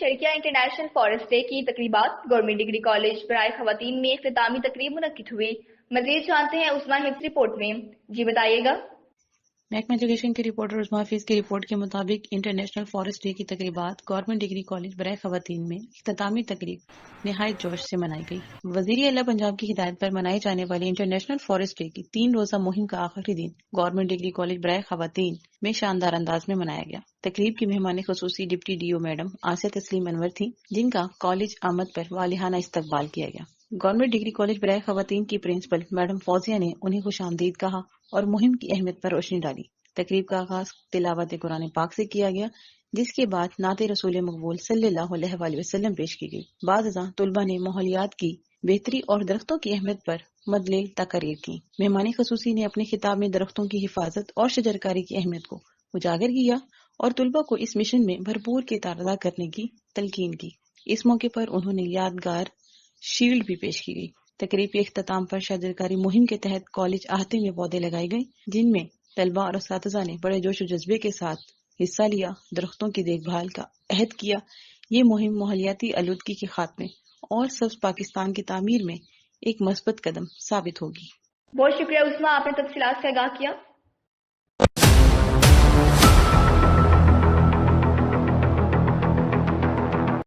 شرکیہ international forest day کی تقریبات government degree college برائے خواتین میں اختتامی تقریب منعقد ہوئی۔ مزید جانتے ہیں عثما حفظ رپورٹ میں۔ جی بتائیے گا۔ محکمہ ایجوکیشن کی رپورٹر عثما حفیظ کی رپورٹ کے مطابق انٹرنیشنل فارسٹ ڈے کی تقریبات گورنمنٹ ڈگری کالج برائے خواتین میں اختتامی تقریب نہایت جوش سے منائی گئی۔ وزیر اعلیٰ پنجاب کی ہدایت پر منائے جانے والی انٹرنیشنل فارسٹ ڈے کی 3 روزہ مہم کا آخری دن گورنمنٹ ڈگری کالج برائے خواتین میں شاندار انداز میں منایا گیا۔ تقریب کی مہمان خصوصی deputy D O madam Asiya تسلیم انور تھیں، جن کا کالج آمد پر والہانہ استقبال کیا گیا۔ گورنمنٹ ڈگری کالج برائے خواتین کی پرنسپل میڈم فوزیہ نے انہیں خوش آمدید کہا اور مہم کی اہمیت پر روشنی ڈالی۔ تقریب کا آغاز تلاوت قرآن پاک سے کیا گیا، جس کے بعد نعت رسول مقبول صلی اللہ علیہ وآلہ وسلم پیش کی گئی۔ بعد ازاں طلباء نے ماحولیات کی بہتری اور درختوں کی اہمیت پر مدلل تقاریر کی۔ مہمان خصوصی نے اپنے خطاب میں درختوں کی حفاظت اور شجرکاری کی اہمیت کو اجاگر کیا اور طلباء کو اس مشن میں بھرپور کردار ادا کرنے کی تلقین کی۔ اس موقع پر انہوں نے یادگار شیلڈ بھی پیش کی گئی۔ تقریب کے اختتام پر شجرکاری مہم کے تحت کالج احاطے میں پودے لگائے گئے، جن میں طلباء اور اساتذہ نے بڑے جوش و جذبے کے ساتھ حصہ لیا، درختوں کی دیکھ بھال کا عہد کیا۔ یہ مہم ماحولیاتی آلودگی کے خاتمے اور سبز پاکستان کی تعمیر میں ایک مثبت قدم ثابت ہوگی۔ بہت شکریہ عثما، آپ نے تفصیلات سے آگاہ کیا۔